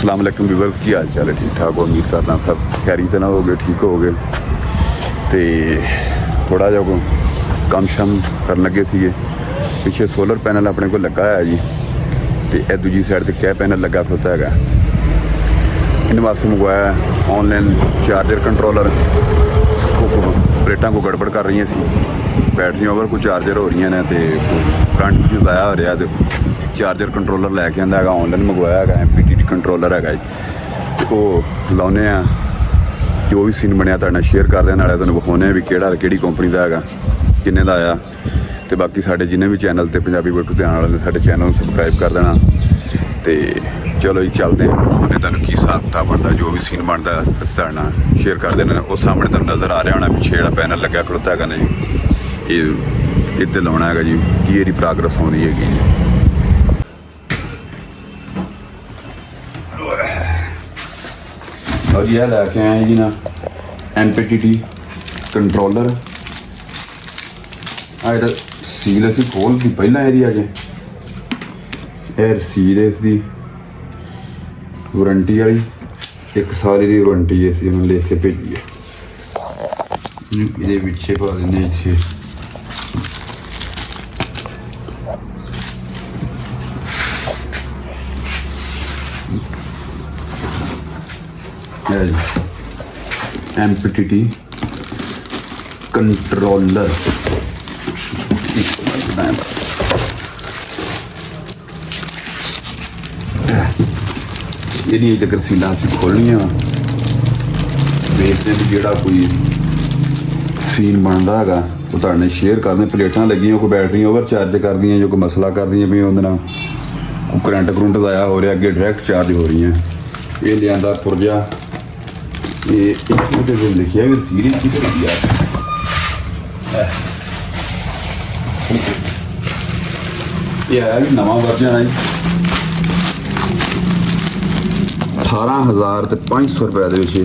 अस्सलाम वालेकुम व्यूअर्स, की हाल चाल है? ठीक ठाक हो? उम्मीद करना सब खैरी से ना हो गए, ठीक हो गए। तो थोड़ा जिहा काम शम कर लगे सी। पिछे सोलर पैनल अपने को लगा है जी, तो यह दूजी साइड पर क्या पैनल लगा खड़ोता है। इन वास्ते मंगवाया ऑनलाइन चार्जर कंट्रोलर। प्लेटा को गड़बड़ कर रही सी, बैटरी ओवर को चार्जर हो रही ने, तो करंट जो ज़ाया हो रहा, तो चार्जर कंट्रोलर लैके आंदा है। ऑनलाइन मंगवाया है, MPTT कंट्रोलर है। तो लाने जो भी सीन बनया तुहाडे नाल शेयर कर देना, तुहानूं विखाउने भी किहड़ी कंपनी का है, किन्ने दा आया। तो बाकी साडे जिन्ने भी चैनल ते पंजाबी बैठू ध्यान वाले साडे चैनल नूं सबसक्राइब कर देना। तो चलो जी चलते हैं, उन्हें तुहानूं की हिसाब किताब बनता, जो भी सीन बनता तुहाडे नाल शेयर कर देना। उस सामने तुहानूं नज़र आ रहा होना पिछे जिहड़ा पैनल लग्या खड़ोता है ना जी, ये इत्ते लाउणा है जी, की इहदी प्रोग्रेस आउंदी हैगी जी। और यह लैके आए जी ना MPTT कंट्रोलर। आ सील असीं खोल दी पहला एरिया अजे एयर सील है, इसकी वारंटी वाली 1 साल की वारंटी है। इसी उन्होंने लिख के भेजी है, ये पिछे पा दें इतने MPTT कंट्रोलर। ये तक सीलां असीं खोलनियां, देखते भी जोड़ा कोई सीन बनता है तो तुहाडे शेयर करने। प्लेटां लगियां, कोई बैटरी ओवर चार्ज कर दियां, जो कोई मसला कर दियां भी उहदे नाल कोई करंट ज़ाया हो रहा, अगे डायरैक्ट चार्ज हो रही हैं। ये लिया पुरजा, ये लिखिया भी सीरीज की लिखिया। ये आया भी नवा वर्जन है, 18,500 रुपये के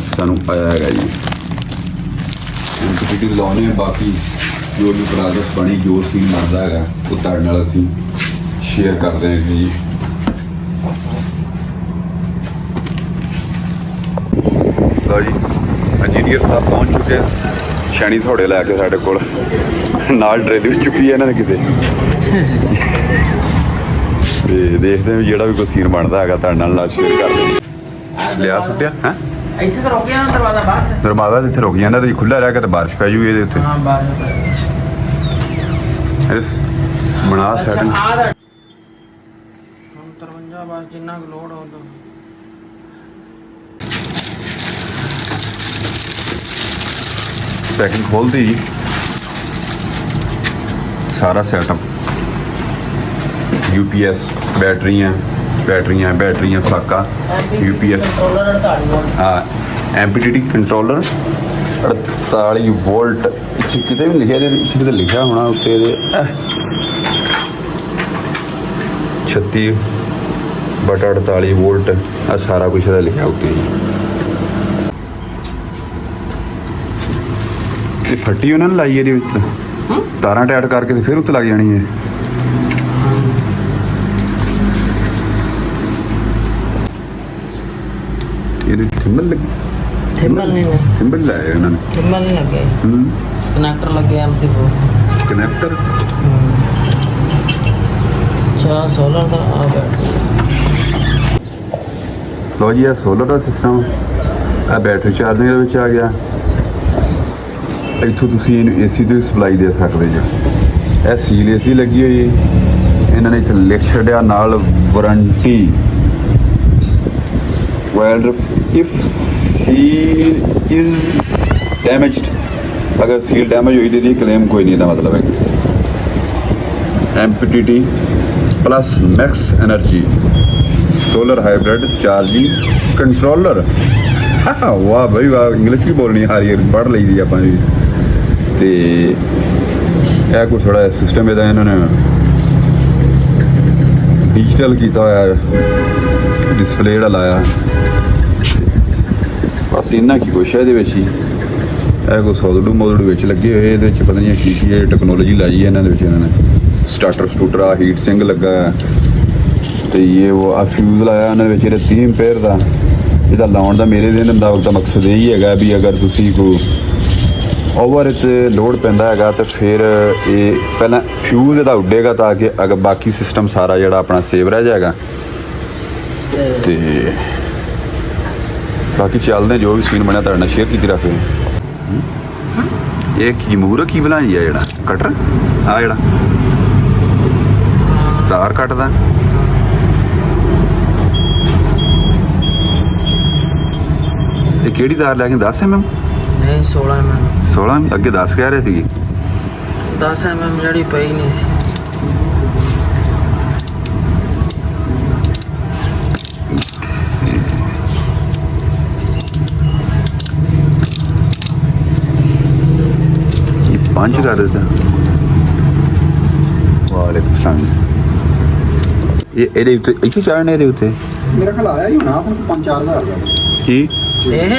सानू आया है जी। MPTT लाने, बाकी जो भी प्रोग्रेस बनी, जो सीन बनता है वो तुहाडे नाल असीं शेयर करते हैं जी। लो जी, इंजीनियर साहब पहुँच चुके हैं। छैनी थोड़े लैके साढ़े कोल नाल ट्रेली भी चुकी है इन्होंने किते। देखते हैं जोड़ा भी कोई सीन बनता है तुहाडे नाल शेयर कर दें। लिया सुटिया है दरवाजा जिथे रुक जाना, तो खुला रह के बारिश पै जूगी। ये बना सैटिंग पैकिंग खोल दी, सारा सेटअप UPS बैटरियाँ साका UPS। हाँ, MPTT कंट्रोलर 48 वोल्ट। कितने भी लिखा, इतने लिखा होना उत्ते 36/48 वोल्ट। आ सारा कुछ लिखा उत्ते। ये फट्टी उन्होंने लाई है, तारा टाइट करके फिर उत्ते लग जानी है। थिम्बल लगे, थिम्बल लाए उन्होंने, थिम्बल नहीं लगे, कनेक्टर लगे MC4 कनेक्टर। अच्छा, सोलर का आ बैटरी। लो जी, सोलर का सिस्टम आ बैटरी चार्जिंग आ गया। इतों तुसीं इहनूं AC की सप्लाई दे सकते जो। यह सील AC लगी हुई है, इन्होंने इत्थे लिख छड्डिया नाल warranty. If seal is damaged, अगर सील डैमेज हुई तो क्लेम कोई नहीं, मतलब है। MPTT plus max energy solar hybrid charging controller. वाह भाई वाह, इंग्लिश भी बोलनी आ रही है, पढ़ ली दी आप जी। तो यह कोई थोड़ा सिस्टम इहदा इन्होंने डिजिटल किया होया, डिस्पले जिहड़ा लाया। बस इन्ना की कुछ है ये। कोई सोदड़ू मोदड़ू लगे हुए, ये पता नहीं की टेक्नोलॉजी लाई है इन्होंने। स्टार्टर स्टूटर हीट सिंग लगा है, ਤੇ ਇਹ ਉਹ ਫਿਊਜ਼ ਲਾਇਆ ਉਹਨਾਂ ਵਿੱਚ ਜਿਹੜੇ 30 ਐਂਪੀਅਰ ਦਾ। ਇਹਦਾ ਲਾਉਣ ਦਾ ਮੇਰੇ ਦੇ ਮੁਤਾਬਕ ਤਾਂ ਮਕਸਦ ਇਹ ਹੀ ਹੈਗਾ ਵੀ ਅਗਰ ਤੁਸੀਂ ਕੋਈ ਓਵਰ ਤੇ ਲੋਡ ਪੈਂਦਾ ਹੈਗਾ ਤਾਂ ਫਿਰ ਇਹ ਪਹਿਲਾਂ ਫਿਊਜ਼ ਇਹਦਾ ਉੱਡੇਗਾ ਤਾਂ ਕਿ ਅਗਰ ਬਾਕੀ ਸਿਸਟਮ ਸਾਰਾ ਜਿਹੜਾ ਆਪਣਾ ਸੇਵ ਰਹਿ ਜਾਏਗਾ। ਤੇ ਬਾਕੀ ਚੱਲਦੇ ਜੋ ਵੀ ਸੀਨ ਬਣਿਆ ਤੁਹਾਡੇ ਨਾਲ ਸ਼ੇਅਰ ਕੀਤੀ ਰੱਖਦੇ। ਇਹ ਕੀ ਮੂਰਖ ਕੀ ਬਣਾਈ ਆ ਜਿਹੜਾ ਕਟਰ ਆ ਜਿਹੜਾ ਤਾਰ ਕੱਟਦਾ। ਇਹ ਕਿਹੜੀ ਤਾਰ ਲੈ ਕੇ 10 mm? ਨਹੀਂ 16 mm 16 ਅੱਗੇ 10 ਕਹਿ ਰਹੇ ਸੀਗੇ। 10 mm ਜਿਹੜੀ ਪਈ ਨਹੀਂ ਸੀ। ਇਹ 5 ਕਰ ਦਿੱਤਾ। ਵਾਲੇਕੁਮ ਸਲਾਮ। ਇਹ ਇਹਦੇ ਉੱਤੇ ਇੱਥੇ ਚਾੜਨੇ ਇਹਦੇ ਉੱਤੇ ਮੇਰਾ ਖਿਆਲ ਆਇਆ ਹੀ ਹੋਣਾ ਹੁਣ 5-4 ਹਜ਼ਾਰ ਦਾ। ਕੀ ਇਹ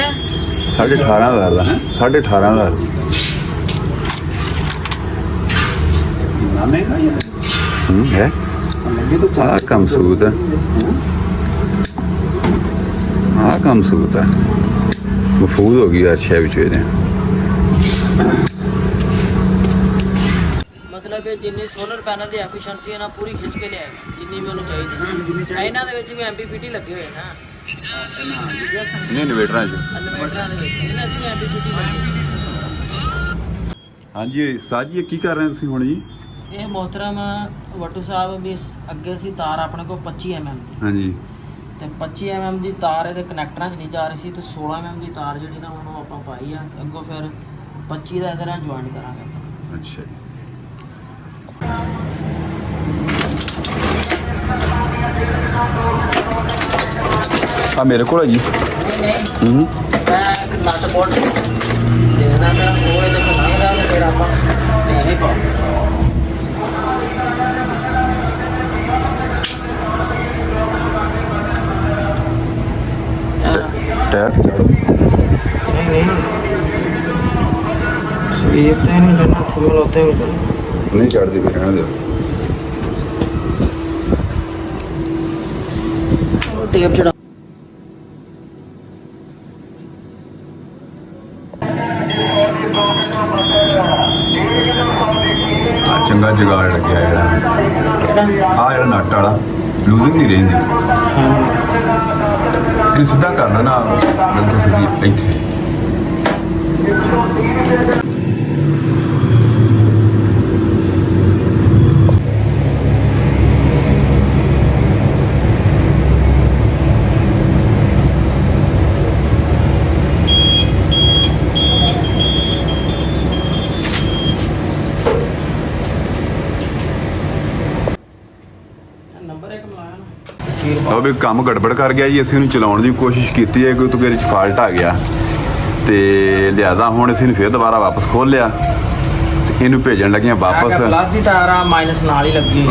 18,500 ਦਾ 18,500 ਇੰਨਾ ਮਹਿੰਗਾ ਯਾਰ ਹੈ। ਲੱਗੇ ਤਾਂ ਆਹ ਕੰਮ ਸੂਤ ਹੈ। ਆਹ ਕੰਮ ਸੂਤ ਹੈ। ਮਫੂਜ਼ ਹੋ ਗਈ ਯਾਰ ਛੇ ਵਿੱਚ ਇਹਦੇ। ਮਤਲਬ ਇਹ ਜਿੰਨੀ ਸੋਲਰ ਪੈਨਲ ਦੀ ਐਫੀਸ਼ੀਐਂਸੀ ਹੈ ਨਾ ਪੂਰੀ ਖਿੱਚ ਕੇ ਲਿਆਏਗਾ ਜਿੰਨੀ ਵੀ ਉਹਨੂੰ ਚਾਹੀਦੀ। ਇਹਨਾਂ ਦੇ ਵਿੱਚ ਵੀ ਐਮਪੀਪੀਟੀ ਲੱਗੇ ਹੋਏ ਨਾ ਨਹੀਂ ਇਨਵੇਟਰਾਂ 'ਚ। ਇਨਵਰਟਰਾਂ ਦੇ ਵਿੱਚ ਇਹਨਾਂ ਦੀ ਵੀ ਐਮਪੀਪੀਟੀ ਲੱਗੀ। ਹਾਂਜੀ ਸਾਜੀ ਕੀ ਕਰ ਰਹੇ ਹੋ ਤੁਸੀਂ ਹੁਣ ਜੀ? ਇਹ ਮੋਹਤਰਮ ਵੱਟੂ ਸਾਹਿਬ ਵੀ ਅੱਗੇ ਸੀ ਤਾਰ ਆਪਣੇ ਕੋਲ 25 mm ਦੀ ਹਾਂਜੀ ਤੇ 25 mm ਦੀ ਤਾਰ ਇਹਦੇ ਕਨੈਕਟਰਾਂ 'ਚ ਨਹੀਂ ਜਾ ਰਹੀ ਸੀ ਤੇ 16 mm ਦੀ ਤਾਰ ਜਿਹੜੀ ਨਾ ਉਹਨੂੰ ਆਪਾਂ ਪਾਈ ਆ ਤੇ ਅੱਗੋਂ ਫਿਰ 25 ਦਾ ਇਹਦੇ ਨਾਲ ਜੁਆਇਨ ਕਰਾਂਗੇ। ਅੱਛਾ ਜੀ। ਆ ਮੇਰੇ ਕੋਲ ਹੈ ਜੀ। ਨਹੀਂ ਮੈਂ ਇੱਕ ਨਟ ਬੋਲਟ ਦੇਖਦਾ ਮੈਂ ਉਹ ਇਹਦੇ ਕੋਲ ਲੰਘਦਾ ਤੇ ਫਿਰ ਆਪਾਂ ਨਹੀਂ ਪਾਓ। ਟਾਇਰ नहीं स्लीप तो नहीं लेना फुल होते हुए ਨਹੀਂ ਚੜਦੀ ਫਿਰ ਰਹਿਣ ਦਿਓ। टेप चढ़ा ਚੰਗਾ ਜੁਗਾੜ ਲੱਗਿਆ ਜਿਹੜਾ ਆ ਜਿਹੜਾ ਨਟ ਵਾਲਾ ਲੂਜ਼ਿੰਗ ਨਹੀਂ ਰਹਿੰਦੀ। ਇਹ ਸਿੱਧਾ ਕਰ ਲੈਣਾ ਬਿਲਕੁਲ ਸਿੱਧੀ ਇੱਥੇ। नंबर एक मिलाया ना तस्वीर ਉਹ ਵੀ ਕੰਮ ਗੜਬੜ ਕਰ ਗਿਆ ਜੀ। ਅਸੀਂ ਉਹਨੂੰ ਚਲਾਉਣ ਦੀ ਕੋਸ਼ਿਸ਼ ਕੀਤੀ ਹੈ ਕਿ ਉਹਦੇ ਵਿੱਚ ਫਾਲਟ ਆ ਗਿਆ ਤੇ ਲਿਆਦਾ ਹੁਣ ਅਸੀਂ ਇਹਨੂੰ ਫਿਰ ਦੁਬਾਰਾ ਵਾਪਸ ਖੋਲ ਲਿਆ ਤੇ ਇਹਨੂੰ ਭੇਜਣ ਲੱਗੀਆਂ ਵਾਪਸ। प्लस की तारा माइनस नाल ही लगी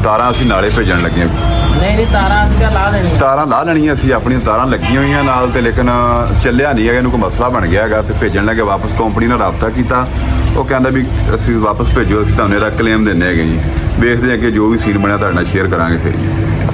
ਤਾਰਾਂ ਅਸੀਂ ਨਾਲੇ ਭੇਜਣ ਲੱਗੇ। नहीं नहीं तारा असं क्या ला देनी ਤਾਰਾਂ ਲਾ ਲੈਣੀਆਂ ਅਸੀਂ ਆਪਣੀਆਂ ਤਾਰਾਂ ਲੱਗੀਆਂ ਹੋਈਆਂ ਨਾਲ ਤੇ ਲੇਕਿਨ ਚੱਲਿਆ ਨਹੀਂ ਹੈਗਾ। ਇਹਨੂੰ ਕੋਈ ਮਸਲਾ ਬਣ ਗਿਆ ਹੈਗਾ ਤੇ ਭੇਜਣ ਲੱਗੇ ਵਾਪਸ। ਕੰਪਨੀ ਨਾਲ ਰਾਬਤਾ ਕੀਤਾ ਉਹ ਕਹਿੰਦਾ ਵੀ ਅਸੀਂ ਵਾਪਸ ਭੇਜੋ ਅਸੀਂ ਤੁਹਾਨੂੰ ਇਹਦਾ ਕਲੇਮ ਦਿੰਦੇ ਹੈਗੇ ਜੀ। ਵੇਖਦੇ ਹਾਂ ਕਿ ਜੋ ਵੀ ਸੀਨ ਬਣਿਆ ਤੁਹਾਡੇ ਨਾਲ ਸ਼ੇਅਰ ਕਰਾਂਗੇ ਫਿਰ ਜੀ।